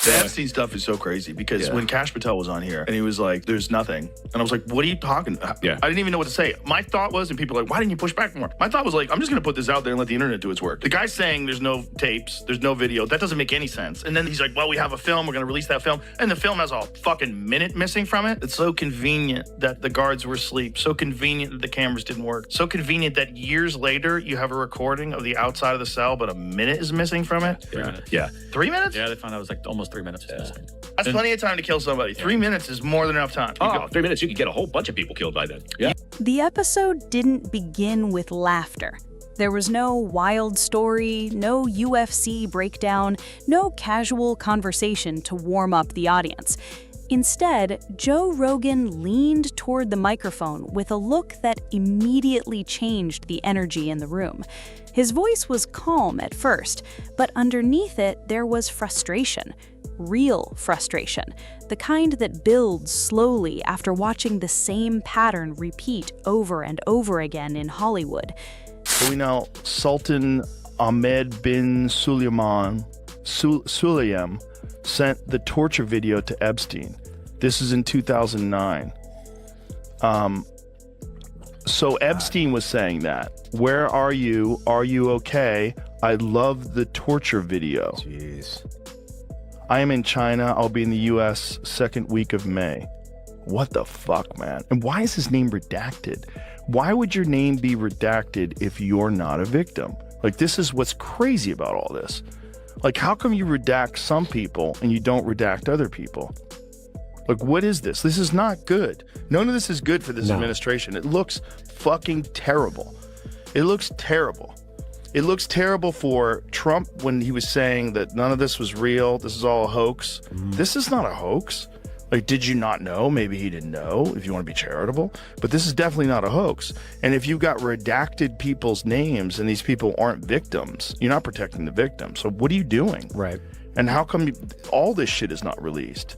The Epstein stuff is so crazy because when Kash Patel was on here and he was like, there's nothing. And I was like, what are you talking about? I didn't even know what to say. My thought was, and people are like, why didn't you push back more? My thought was like, I'm just going to put this out there and let the internet do its work. The guy's saying there's no tapes, there's no video. That doesn't make any sense. And then he's like, well, we have a film. We're going to release that film. And the film has a fucking minute missing from it. It's so convenient that the guards were asleep. So convenient that the cameras didn't work. So convenient that years later, you have a recording of the outside of the cell, but a minute is missing from it. 3 minutes. Yeah. 3 minutes? Yeah, they found out it was like almost 3 minutes. That's plenty of time to kill somebody. 3 minutes is more than enough time. 3 minutes, you could get a whole bunch of people killed by then. Yeah. The episode didn't begin with laughter. There was no wild story, no UFC breakdown, no casual conversation to warm up the audience. Instead, Joe Rogan leaned toward the microphone with a look that immediately changed the energy in the room. His voice was calm at first, but underneath it there was frustration. Real frustration, the kind that builds slowly after watching the same pattern repeat over and over again in Hollywood. So we know Sultan Ahmed bin Sulayem sent the torture video to Epstein. This is in 2009. So Epstein was saying that. Where are you? Are you okay? I love the torture video. Jeez. I am in China. I'll be in the U.S. second week of May. What the fuck, man? And why is his name redacted? Why would your name be redacted if you're not a victim? Like, this is what's crazy about all this. Like, how come you redact some people and you don't redact other people? Like, what is this? This is not good. None of this is good for this administration. It looks fucking terrible. It looks terrible. It looks terrible for Trump when he was saying that none of this was real. This is all a hoax. This is not a hoax. Like, did you not know? Maybe he didn't know, if you want to be charitable. But this is definitely not a hoax. And if you've got redacted people's names and these people aren't victims, you're not protecting the victim. So what are you doing? Right. And how come all this shit is not released?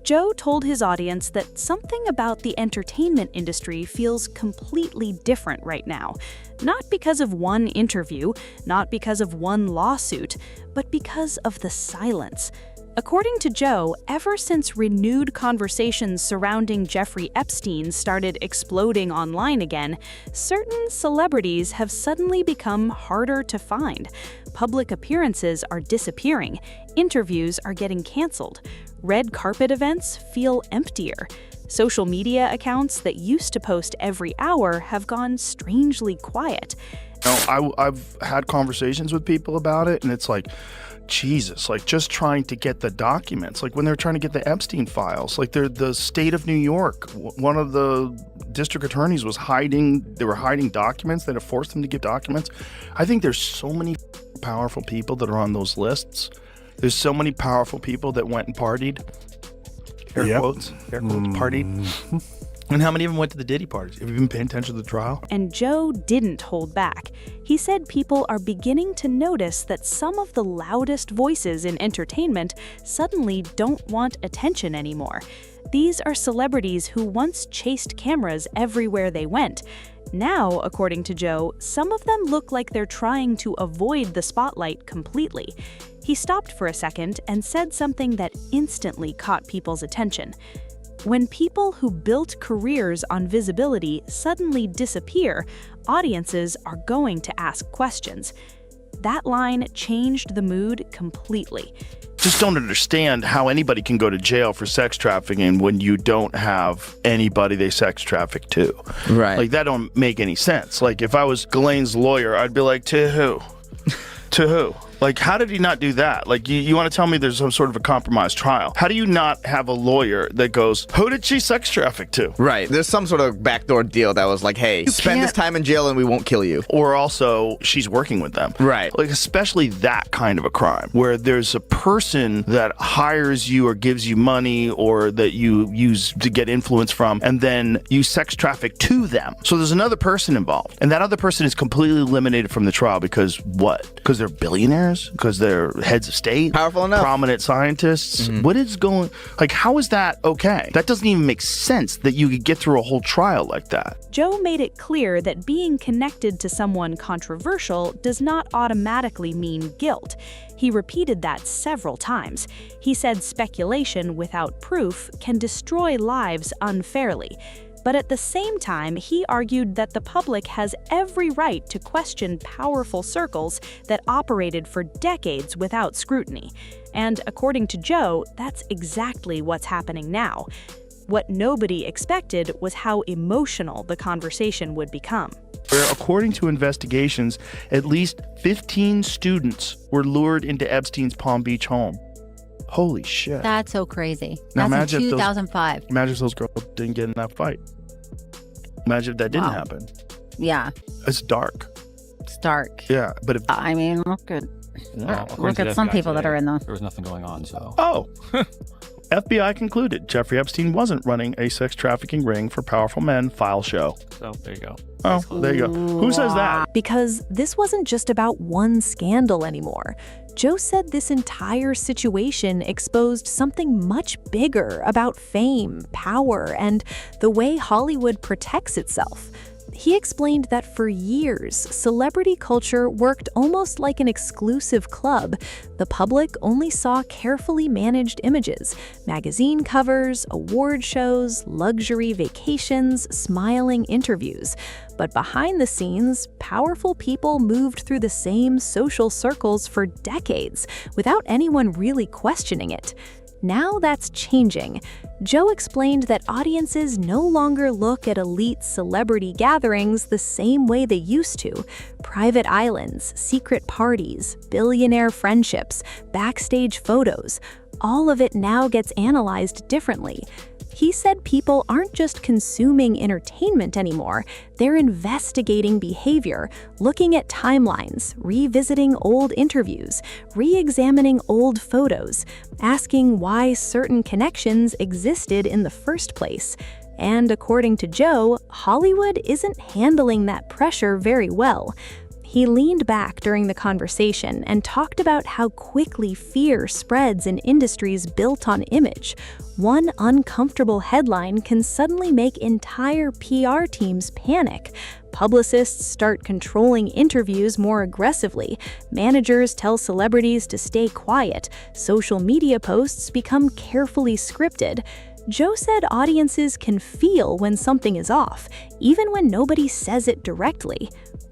Joe told his audience that something about the entertainment industry feels completely different right now. Not because of one interview, not because of one lawsuit, but because of the silence. According to Joe, ever since renewed conversations surrounding Jeffrey Epstein started exploding online again, certain celebrities have suddenly become harder to find. Public appearances are disappearing. Interviews are getting canceled. Red carpet events feel emptier. Social media accounts that used to post every hour have gone strangely quiet. I've had conversations with people about it, and it's like, Jesus, like just trying to get the documents, like when they're trying to get the Epstein files, like the state of New York, one of the district attorneys was they were hiding documents, they had to force them to give documents. I think there's so many powerful people that are on those lists. There's so many powerful people that went and partied, air quotes, partied. And how many of them went to the Diddy parties? Have you been paying attention to the trial? And Joe didn't hold back. He said people are beginning to notice that some of the loudest voices in entertainment suddenly don't want attention anymore. These are celebrities who once chased cameras everywhere they went. Now, according to Joe, some of them look like they're trying to avoid the spotlight completely. He stopped for a second and said something that instantly caught people's attention. When people who built careers on visibility suddenly disappear, audiences are going to ask questions. That line changed the mood completely. Just don't understand how anybody can go to jail for sex trafficking when you don't have anybody they sex traffic to. Right. Like, that don't make any sense. Like, if I was Ghislaine's lawyer, I'd be like, to who? To who? Like, how did he not do that? Like, you want to tell me there's some sort of a compromised trial? How do you not have a lawyer that goes, who did she sex traffic to? Right. There's some sort of backdoor deal that was like, hey, spend this time in jail and we won't kill you. Or also, she's working with them. Right. Like, especially that kind of a crime, where there's a person that hires you or gives you money or that you use to get influence from, and then you sex traffic to them. So there's another person involved. And that other person is completely eliminated from the trial because what? Because they're billionaires? billionaires because they're heads of state, Powerful enough. prominent scientists. What is going, like, how is that okay? That doesn't even make sense that you could get through a whole trial like that. Joe made it clear that being connected to someone controversial does not automatically mean guilt. He repeated that several times. He said speculation without proof can destroy lives unfairly. But at the same time, he argued that the public has every right to question powerful circles that operated for decades without scrutiny. And according to Joe, that's exactly what's happening now. What nobody expected was how emotional the conversation would become. Where, according to investigations, at least 15 students were lured into Epstein's Palm Beach home. Holy shit. That's so crazy. Now That's imagine in if those- 2005. Imagine if those girls didn't get in that fight. Imagine if that didn't Wow. happen. Yeah, It's dark. it's dark. Yeah, but if... I mean, look at According look to at the some FBI people that today, are in the. There was nothing going on, so. Oh, FBI concluded Jeffrey Epstein wasn't running a sex trafficking ring for powerful men. File show. So there you go. Oh, there you go. Who says that? Because this wasn't just about one scandal anymore. Joe said this entire situation exposed something much bigger about fame, power, and the way Hollywood protects itself. He explained that for years, celebrity culture worked almost like an exclusive club. The public only saw carefully managed images, magazine covers, award shows, luxury vacations, smiling interviews. But behind the scenes, powerful people moved through the same social circles for decades without anyone really questioning it. Now that's changing. Joe explained that audiences no longer look at elite celebrity gatherings the same way they used to. Private islands, secret parties, billionaire friendships, backstage photos, all of it now gets analyzed differently. He said people aren't just consuming entertainment anymore, they're investigating behavior, looking at timelines, revisiting old interviews, re-examining old photos, asking why certain connections existed in the first place. And according to Joe, Hollywood isn't handling that pressure very well. He leaned back during the conversation and talked about how quickly fear spreads in industries built on image. One uncomfortable headline can suddenly make entire PR teams panic. Publicists start controlling interviews more aggressively. Managers tell celebrities to stay quiet. Social media posts become carefully scripted. Joe said audiences can feel when something is off, even when nobody says it directly.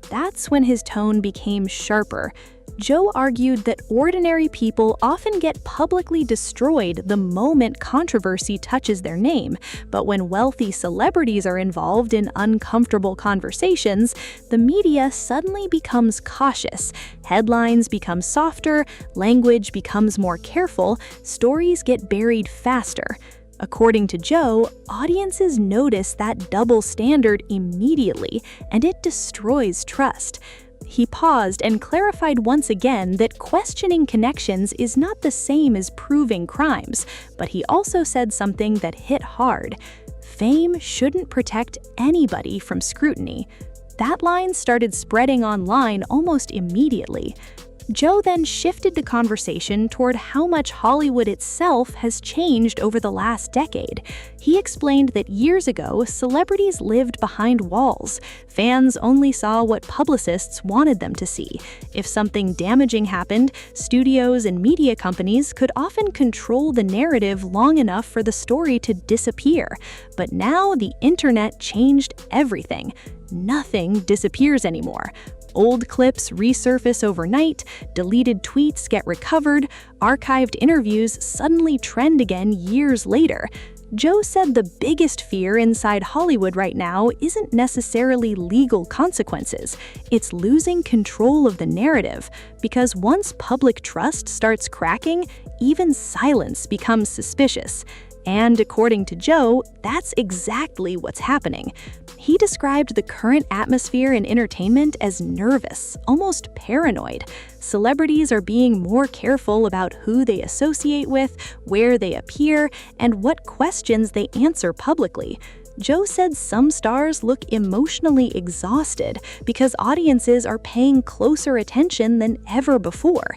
That's when his tone became sharper. Joe argued that ordinary people often get publicly destroyed the moment controversy touches their name, but when wealthy celebrities are involved in uncomfortable conversations, the media suddenly becomes cautious. Headlines become softer, language becomes more careful, stories get buried faster. According to Joe, audiences notice that double standard immediately, and it destroys trust. He paused and clarified once again that questioning connections is not the same as proving crimes, but he also said something that hit hard. Fame shouldn't protect anybody from scrutiny. That line started spreading online almost immediately. Joe then shifted the conversation toward how much Hollywood itself has changed over the last decade. He explained that years ago, celebrities lived behind walls. Fans only saw what publicists wanted them to see. If something damaging happened, studios and media companies could often control the narrative long enough for the story to disappear. But now the internet changed everything. Nothing disappears anymore. Old clips resurface overnight, deleted tweets get recovered, archived interviews suddenly trend again years later. Joe said the biggest fear inside Hollywood right now isn't necessarily legal consequences. It's losing control of the narrative, because once public trust starts cracking, even silence becomes suspicious. And according to Joe, that's exactly what's happening. He described the current atmosphere in entertainment as nervous, almost paranoid. Celebrities are being more careful about who they associate with, where they appear, and what questions they answer publicly. Joe said some stars look emotionally exhausted because audiences are paying closer attention than ever before.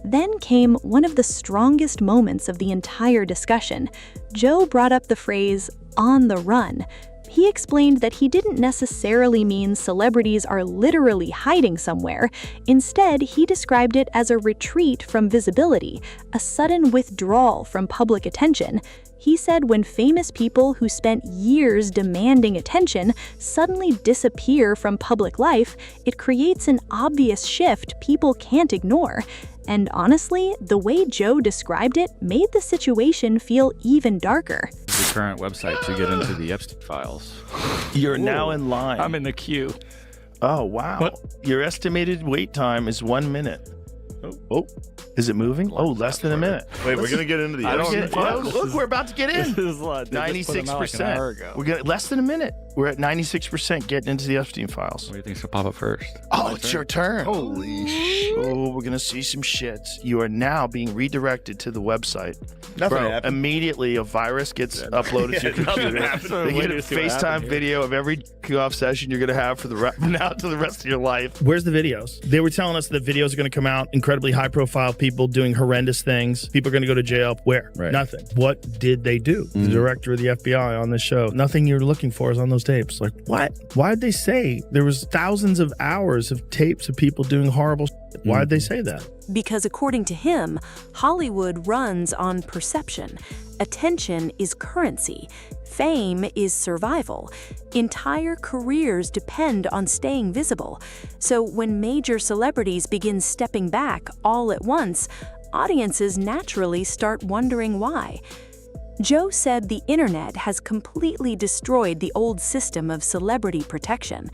Then came one of the strongest moments of the entire discussion. Joe brought up the phrase, "on the run." He explained that he didn't necessarily mean celebrities are literally hiding somewhere. Instead, he described it as a retreat from visibility, a sudden withdrawal from public attention. He said when famous people who spent years demanding attention suddenly disappear from public life, it creates an obvious shift people can't ignore. And honestly, the way Joe described it made the situation feel even darker. The current website to get into the Epstein files. You're now in line. I'm in the queue. Oh, wow. What? Your estimated wait time is 1 minute. Oh, is it moving? Oh, less than a minute. Wait, we're gonna get into the Epstein files? Look, we're about to get in. This is a lot. They just put them out like an hour 96%. ago. We're getting less than a minute. We're at 96% getting into the Epstein files. What do you think's gonna pop up first? Oh, it's your turn. Holy shit! Oh, we're gonna see some shit. You are now being redirected to the website. Nothing Bro, happened. immediately a virus gets uploaded to your nothing computer. happened. They get a Wait to see what FaceTime happened here. video of every off session you're gonna have for the from now to the rest of your life. Where's the videos? They were telling us that videos are going to come out, incredibly high profile people doing horrendous things. People are going to go to jail. Where? Right. Nothing. What did they do? The director of the FBI on this show. Nothing you're looking for is on those tapes. Like, what? Why'd they say there was thousands of hours of tapes of people doing horrible shit? Why'd they say that? Because according to him, Hollywood runs on perception. Attention is currency. Fame is survival. Entire careers depend on staying visible. So when major celebrities begin stepping back all at once, audiences naturally start wondering why. Joe said the internet has completely destroyed the old system of celebrity protection.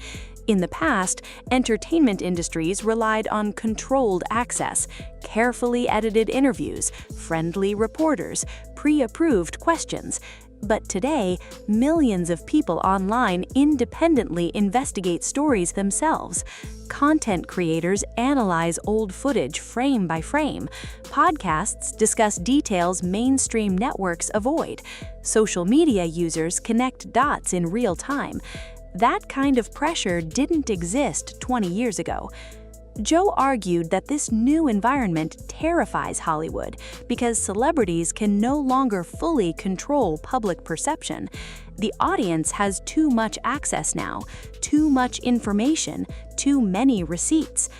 In the past, entertainment industries relied on controlled access, carefully edited interviews, friendly reporters, pre-approved questions. But today, millions of people online independently investigate stories themselves. Content creators analyze old footage frame by frame. Podcasts discuss details mainstream networks avoid. Social media users connect dots in real time. That kind of pressure didn't exist 20 years ago. Joe argued that this new environment terrifies Hollywood because celebrities can no longer fully control public perception. The audience has too much access now, too much information, too many receipts.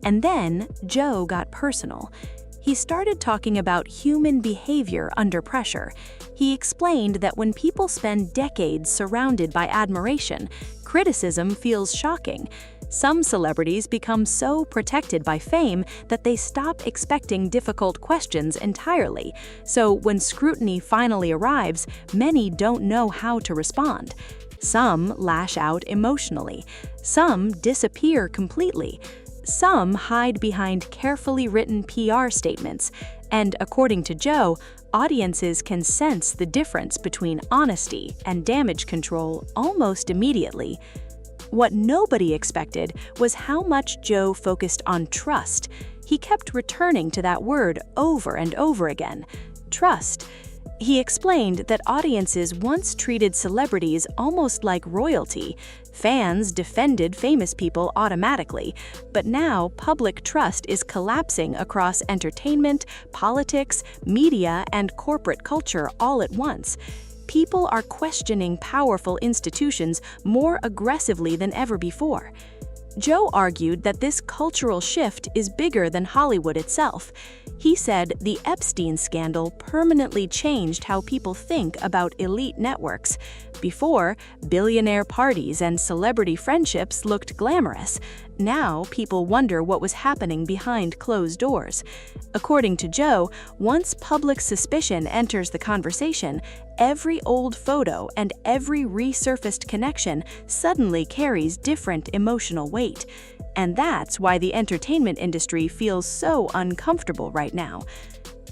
And then Joe got personal. He started talking about human behavior under pressure. He explained that when people spend decades surrounded by admiration, criticism feels shocking. Some celebrities become so protected by fame that they stop expecting difficult questions entirely. So when scrutiny finally arrives, many don't know how to respond. Some lash out emotionally. Some disappear completely. Some hide behind carefully written PR statements. And according to Joe, audiences can sense the difference between honesty and damage control almost immediately. What nobody expected was how much Joe focused on trust. He kept returning to that word over and over again. Trust. He explained that audiences once treated celebrities almost like royalty. Fans defended famous people automatically, but now public trust is collapsing across entertainment, politics, media, and corporate culture all at once. People are questioning powerful institutions more aggressively than ever before. Joe argued that this cultural shift is bigger than Hollywood itself. He said the Epstein scandal permanently changed how people think about elite networks. Before, billionaire parties and celebrity friendships looked glamorous. Now, people wonder what was happening behind closed doors. According to Joe, once public suspicion enters the conversation, every old photo and every resurfaced connection suddenly carries different emotional weight. And that's why the entertainment industry feels so uncomfortable right now.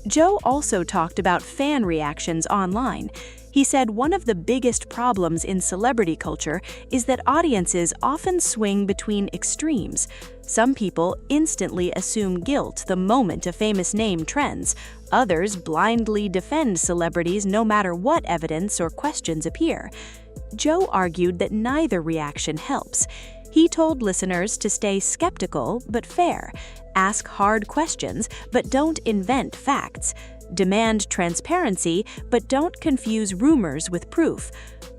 Joe also talked about fan reactions online. He said one of the biggest problems in celebrity culture is that audiences often swing between extremes. Some people instantly assume guilt the moment a famous name trends. Others blindly defend celebrities no matter what evidence or questions appear. Joe argued that neither reaction helps. He told listeners to stay skeptical but fair, ask hard questions but don't invent facts, demand transparency but don't confuse rumors with proof.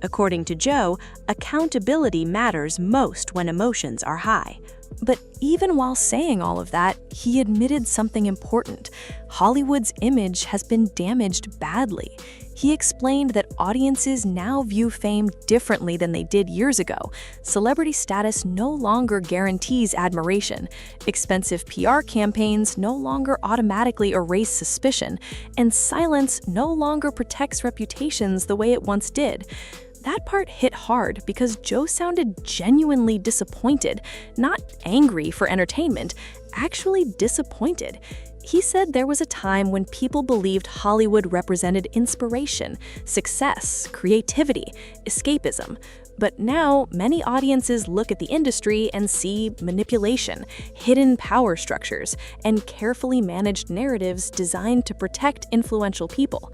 According to Joe, accountability matters most when emotions are high. But even while saying all of that, he admitted something important. Hollywood's image has been damaged badly. He explained that audiences now view fame differently than they did years ago. Celebrity status no longer guarantees admiration. Expensive PR campaigns no longer automatically erase suspicion. And silence no longer protects reputations the way it once did. That part hit hard because Joe sounded genuinely disappointed, not angry for entertainment, actually disappointed. He said there was a time when people believed Hollywood represented inspiration, success, creativity, escapism. But now, many audiences look at the industry and see manipulation, hidden power structures, and carefully managed narratives designed to protect influential people.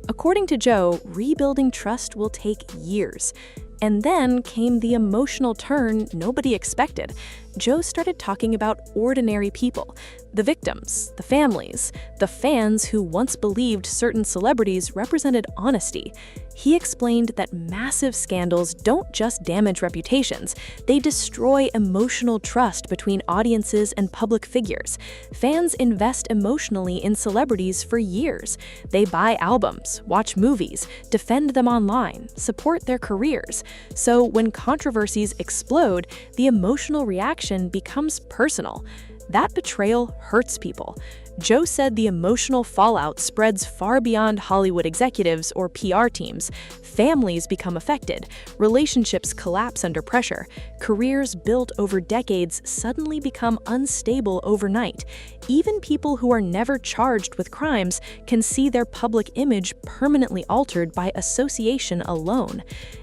According to Joe, rebuilding trust will take years. And then came the emotional turn nobody expected. Joe started talking about ordinary people, the victims, the families, the fans who once believed certain celebrities represented honesty. He explained that massive scandals don't just damage reputations, they destroy emotional trust between audiences and public figures. Fans invest emotionally in celebrities for years. They buy albums, watch movies, defend them online, support their careers. So when controversies explode, the emotional reaction becomes personal. That betrayal hurts people. Joe said the emotional fallout spreads far beyond Hollywood executives or PR teams. Families become affected, relationships collapse under pressure, careers built over decades suddenly become unstable overnight. Even people who are never charged with crimes can see their public image permanently altered by association alone.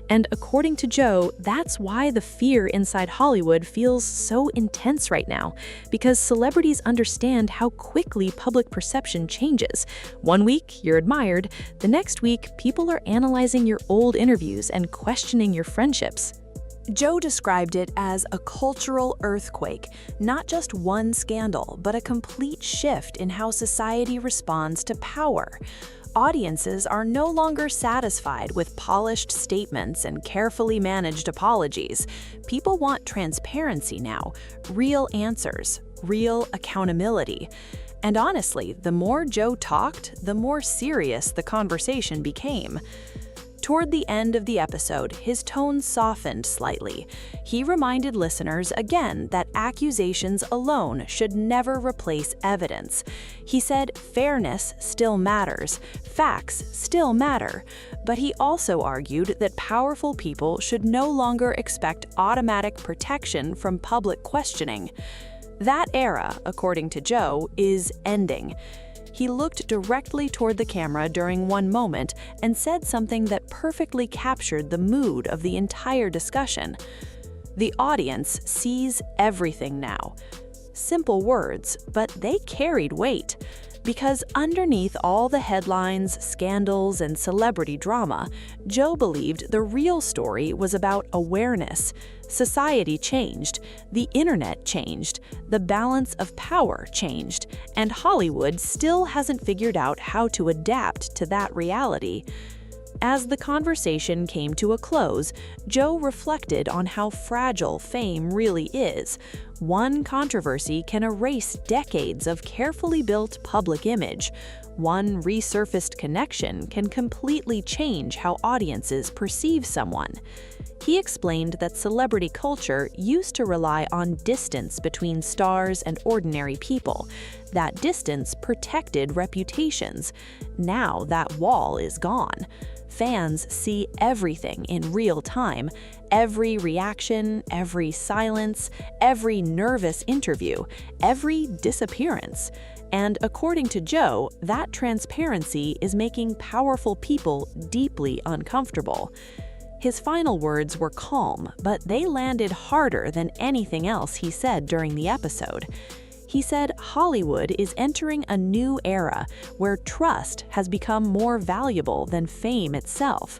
And according to Joe, that's why the fear inside Hollywood feels so intense right now, because celebrities understand how quickly public perception changes. One week, you're admired. The next week, people are analyzing your old interviews and questioning your friendships. Joe described it as a cultural earthquake, not just one scandal, but a complete shift in how society responds to power. Audiences are no longer satisfied with polished statements and carefully managed apologies. People want transparency now, real answers, real accountability. And honestly, the more Joe talked, the more serious the conversation became. Toward the end of the episode, his tone softened slightly. He reminded listeners again that accusations alone should never replace evidence. He said fairness still matters, facts still matter, but he also argued that powerful people should no longer expect automatic protection from public questioning. That era, according to Joe, is ending. He looked directly toward the camera during one moment and said something that perfectly captured the mood of the entire discussion. The audience sees everything now. Simple words, but they carried weight. Because underneath all the headlines, scandals, and celebrity drama, Joe believed the real story was about awareness. Society changed, the internet changed, the balance of power changed, and Hollywood still hasn't figured out how to adapt to that reality. As the conversation came to a close, Joe reflected on how fragile fame really is. One controversy can erase decades of carefully built public image. One resurfaced connection can completely change how audiences perceive someone. He explained that celebrity culture used to rely on distance between stars and ordinary people. That distance protected reputations. Now that wall is gone. Fans see everything in real time, every reaction, every silence, every nervous interview, every disappearance. And according to Joe, that transparency is making powerful people deeply uncomfortable. His final words were calm, but they landed harder than anything else he said during the episode. He said Hollywood is entering a new era where trust has become more valuable than fame itself.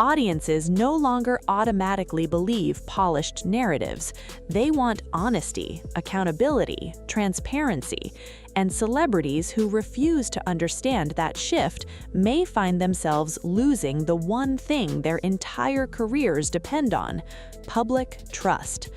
Audiences no longer automatically believe polished narratives. They want honesty, accountability, transparency, and celebrities who refuse to understand that shift may find themselves losing the one thing their entire careers depend on: public trust.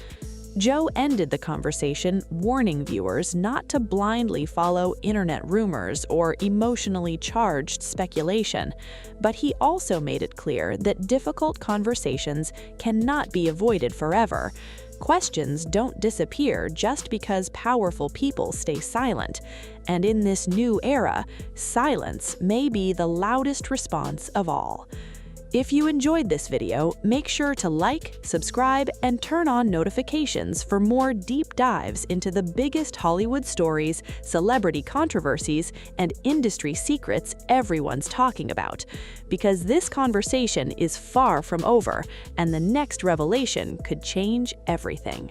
Joe ended the conversation warning viewers not to blindly follow internet rumors or emotionally charged speculation, but he also made it clear that difficult conversations cannot be avoided forever. Questions don't disappear just because powerful people stay silent, and in this new era, silence may be the loudest response of all. If you enjoyed this video, make sure to like, subscribe, and turn on notifications for more deep dives into the biggest Hollywood stories, celebrity controversies, and industry secrets everyone's talking about. Because this conversation is far from over, and the next revelation could change everything.